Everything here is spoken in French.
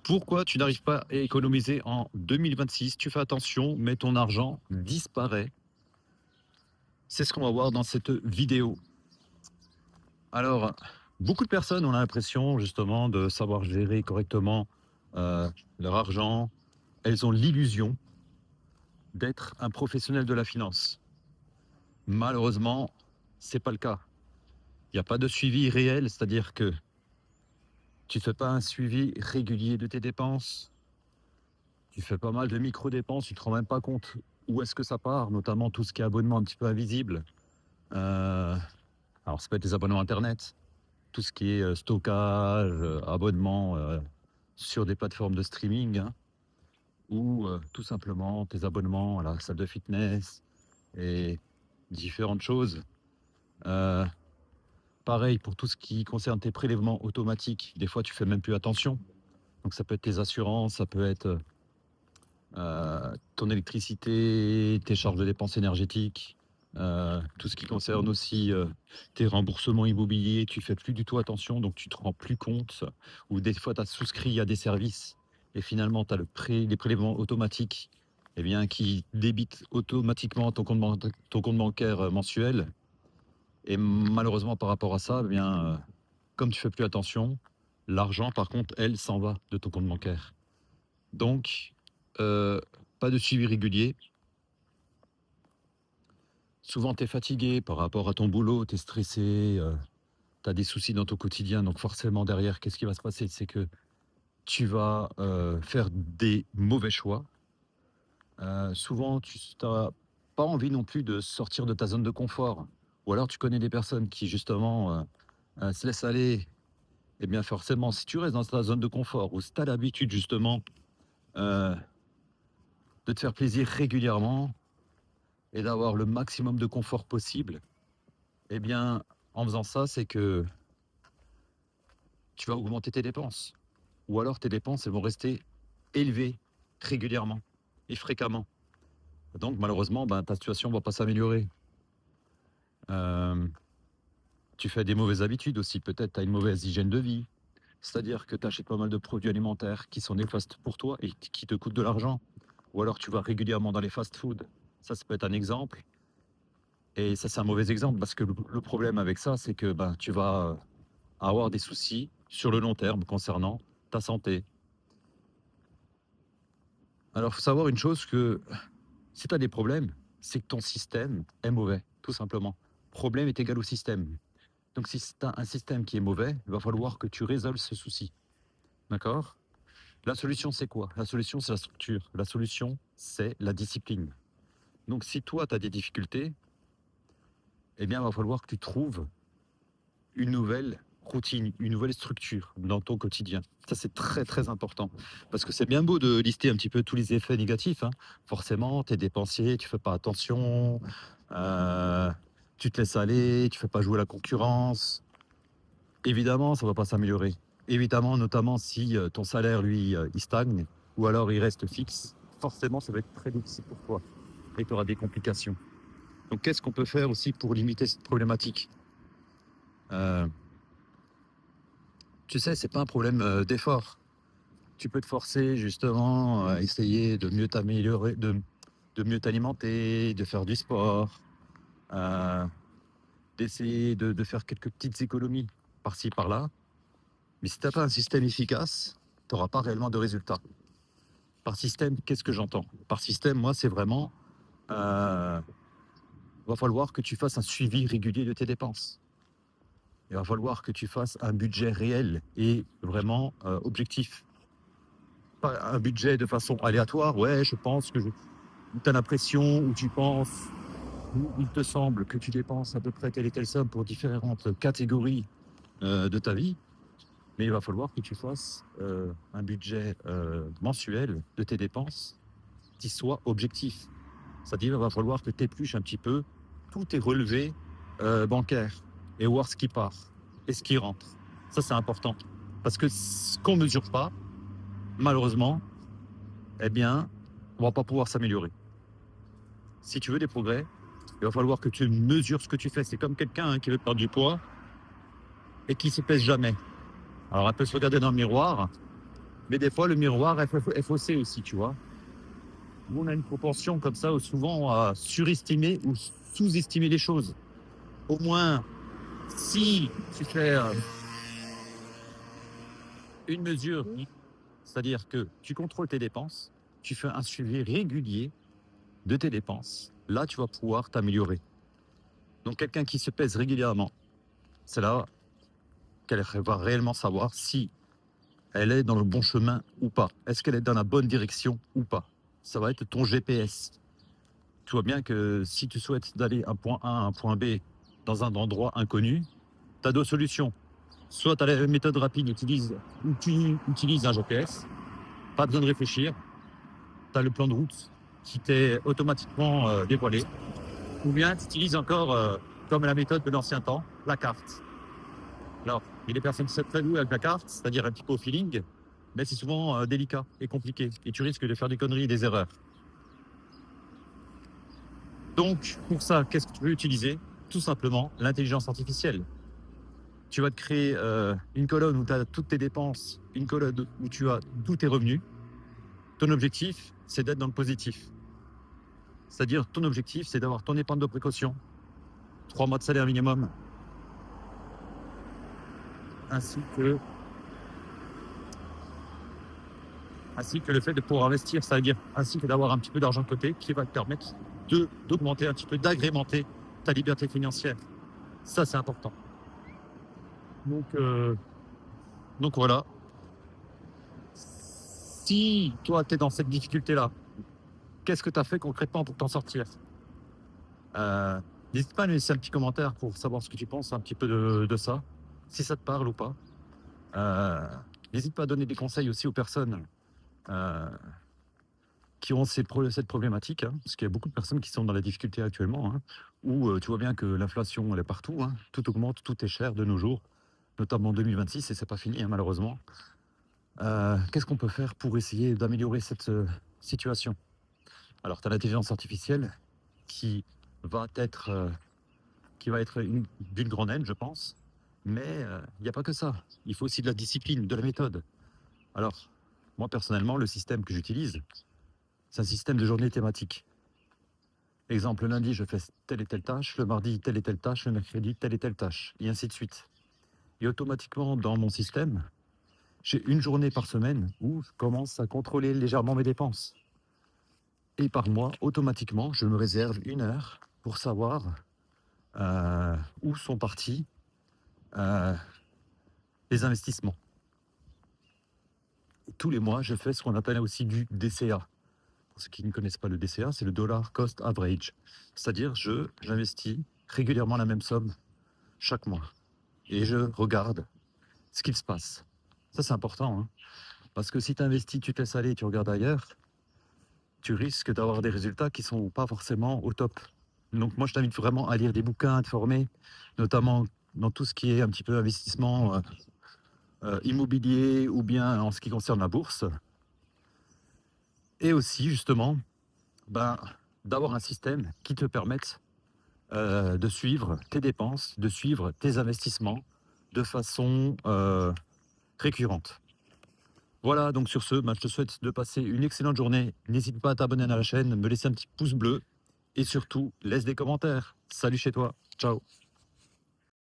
Pourquoi tu n'arrives pas à économiser en 2026? Tu fais attention, mais ton argent disparaît. C'est ce qu'on va voir dans cette vidéo. Alors, beaucoup de personnes ont l'impression justement de savoir gérer correctement leur argent. Elles ont l'illusion d'être un professionnel de la finance. Malheureusement, c'est pas le cas. Il n'y a pas de suivi réel, c'est-à-dire que tu ne fais pas un suivi régulier de tes dépenses. Tu fais pas mal de micro-dépenses, tu te rends même pas compte où est-ce que ça part, notamment tout ce qui est abonnement un petit peu invisible. Euh, alors, ça peut être des abonnements Internet, tout ce qui est stockage, abonnement sur des plateformes de streaming, hein, ou tout simplement tes abonnements à la salle de fitness et différentes choses. Euh, Pareil pour tout ce qui concerne tes prélèvements automatiques. Des fois, tu fais même plus attention. Donc, ça peut être tes assurances, ça peut être ton électricité, tes charges de dépenses énergétiques, tout ce qui concerne aussi tes remboursements immobiliers, tu fais plus du tout attention, donc tu te rends plus compte. Ou des fois, tu as souscrit à des services et finalement, tu as les prélèvements automatiques eh bien, qui débitent automatiquement ton compte bancaire mensuel. Et malheureusement, par rapport à ça, eh bien, comme tu fais plus attention, l'argent, par contre, elle, s'en va de ton compte bancaire. Donc, heu, pas de suivi régulier. Souvent, tu es fatigué par rapport à ton boulot, tu es stressé, tu as des soucis dans ton quotidien, donc forcément derrière, qu'est-ce qui va se passer? C'est que tu vas, faire des mauvais choix. Souvent, tu as pas envie non plus de sortir de ta zone de confort. Ou alors tu connais des personnes qui justement, se laissent aller. Et bien forcément, si tu restes dans ta zone de confort ou si tu as l'habitude justement, heu, de te faire plaisir régulièrement et d'avoir le maximum de confort possible, eh bien, en faisant ça, c'est que tu vas augmenter tes dépenses. Ou alors tes dépenses, elles vont rester élevées régulièrement et fréquemment. Donc malheureusement, ben, ta situation ne va pas s'améliorer. Hem, Tu fais des mauvaises habitudes aussi, peut-être tu as une mauvaise hygiène de vie. C'est-à-dire que tu achètes pas mal de produits alimentaires qui sont néfastes pour toi et qui te coûtent de l'argent. Ou alors tu vas régulièrement dans les fast-food. Ça peut être un exemple. Et ça, c'est un mauvais exemple parce que le problème avec ça, c'est que ben, tu vas avoir des soucis sur le long terme concernant ta santé. Alors, il faut savoir une chose que si tu as des problèmes, c'est que ton système est mauvais, tout simplement. Problème est égal au système. Donc, si tu as un système qui est mauvais, il va falloir que tu résolves ce souci. D'accord? La solution, c'est quoi? La solution, c'est la structure. La solution, c'est la discipline. Donc, si toi, tu as des difficultés, eh bien, il va falloir que tu trouves une nouvelle routine, une nouvelle structure dans ton quotidien. Ça, c'est très, très important. Parce que c'est bien beau de lister un petit peu tous les effets négatifs, hein. Forcément, tu es dépensier, tu fais pas attention, heu, tu te laisses aller, tu fais pas jouer la concurrence. Évidemment, ça va pas s'améliorer. Évidemment, notamment si, ton salaire, lui, il stagne ou alors il reste fixe, forcément, ça va être très difficile pour toi et tu auras des complications. Donc qu'est-ce qu'on peut faire aussi pour limiter cette problématique? Heu Tu sais, c'est pas un problème, d'effort. Tu peux te forcer justement à essayer de mieux t'améliorer, de mieux t'alimenter, de faire du sport, heu, d'essayer de faire quelques petites économies par-ci par-là. Mais si tu as pas un système efficace, tu auras pas réellement de résultats. Par système, qu'est-ce que j'entends? Par système, moi, c'est vraiment, va falloir que tu fasses un suivi régulier de tes dépenses. Il va falloir que tu fasses un budget réel et vraiment, objectif. Pas un budget de façon aléatoire. Ouais, je pense que tu as l'impression ou tu penses ou il te semble que tu dépenses à peu près telle et telle somme pour différentes catégories de ta vie, mais il va falloir que tu fasses un budget mensuel de tes dépenses qui soit objectif. C'est-à-dire il va falloir que tu épluches un petit peu tous tes relevés bancaires et voir ce qui part et ce qui rentre. Ça, c'est important. Parce que ce qu'on ne mesure pas, malheureusement, eh bien, on ne va pas pouvoir s'améliorer. Si tu veux des progrès, il va falloir que tu mesures ce que tu fais. C'est comme quelqu'un qui veut perdre du poids et qui ne se pèse jamais. Alors, elle peut se regarder dans le miroir Mais des fois, le miroir est faussé aussi, tu vois. Nous, on a une propension comme ça, souvent, à surestimer ou sous-estimer les choses. Au moins, si tu fais une mesure, c'est-à-dire que tu contrôles tes dépenses, tu fais un suivi régulier de tes dépenses, là, tu vas pouvoir t'améliorer. Donc, quelqu'un qui se pèse régulièrement, c'est là qu'elle va réellement savoir si elle est dans le bon chemin ou pas. Est-ce qu'elle est dans la bonne direction ou pas? Ça va être ton GPS. Tu vois bien que si tu souhaites d'aller d'un point A à un point B dans un endroit inconnu, tu as deux solutions. Soit tu as la méthode rapide, où tu utilises un GPS, pas besoin de réfléchir, tu as le plan de route qui t'est automatiquement dévoilé, ou bien tu utilises encore, comme la méthode de l'ancien temps, la carte. Alors, il y a des personnes qui sont très douées avec la carte, c'est-à-dire un petit peu au feeling, mais c'est souvent délicat et compliqué, et tu risques de faire des conneries et des erreurs. Donc, pour ça, qu'est-ce que tu veux utiliser? Tout simplement l'intelligence artificielle. Tu vas te créer une colonne où tu as toutes tes dépenses, une colonne où tu as tous tes revenus. Ton objectif, c'est d'être dans le positif. C'est-à-dire, ton objectif, c'est d'avoir ton épargne de précaution, 3 mois de salaire minimum, ainsi que le fait de pouvoir investir, c'est-à-dire ainsi que d'avoir un petit peu d'argent de côté qui va te permettre d'augmenter un petit peu, d'agrémenter ta liberté financière. Ça, c'est important. Donc voilà. Si toi, tu es dans cette difficulté-là, qu'est-ce que tu as fait concrètement pour t'en sortir? Euh, N'hésite pas à nous laisser un petit commentaire pour savoir ce que tu penses un petit peu de ça, si ça te parle ou pas. Euh, N'hésite pas à donner des conseils aussi aux personnes euh, qui ont cette problématique, hein, parce qu'il y a beaucoup de personnes qui sont dans la difficulté actuellement, hein, où tu vois bien que l'inflation, elle est partout, hein, tout augmente, tout est cher de nos jours, notamment en 2026, et c'est pas fini, hein, malheureusement. Qu'est-ce qu'on peut faire pour essayer d'améliorer cette situation? Alors, tu as l'intelligence artificielle qui va être, d'une grande aide, je pense, mais il n'y a pas que ça. Il faut aussi de la discipline, de la méthode. Alors, moi, personnellement, le système que j'utilise, c'est un système de journée thématique. Exemple, le lundi, je fais telle et telle tâche, le mardi, telle et telle tâche, le mercredi, telle et telle tâche, et ainsi de suite. Et automatiquement, dans mon système, j'ai une journée par semaine où je commence à contrôler légèrement mes dépenses. Et par mois, automatiquement, je me réserve 1 heure pour savoir où sont partis euh, les investissements. Et tous les mois, je fais ce qu'on appelle aussi du DCA. Pour ceux qui ne connaissent pas le DCA, c'est le Dollar Cost Average. C'est-à-dire, j'investis régulièrement la même somme chaque mois. Et je regarde ce qu'il se passe. Ça, c'est important, hein, parce que si tu investis, tu te laisses aller et tu regardes ailleurs, tu risques d'avoir des résultats qui ne sont pas forcément au top. Donc moi, je t'invite vraiment à lire des bouquins, à te former, notamment dans tout ce qui est un petit peu investissement immobilier ou bien en ce qui concerne la bourse. Et aussi, justement, ben, d'avoir un système qui te permette de suivre tes dépenses, de suivre tes investissements de façon récurrente. Voilà, donc sur ce, ben, je te souhaite de passer une excellente journée. N'hésite pas à t'abonner à la chaîne, me laisser un petit pouce bleu et surtout, laisse des commentaires. Salut chez toi. Ciao.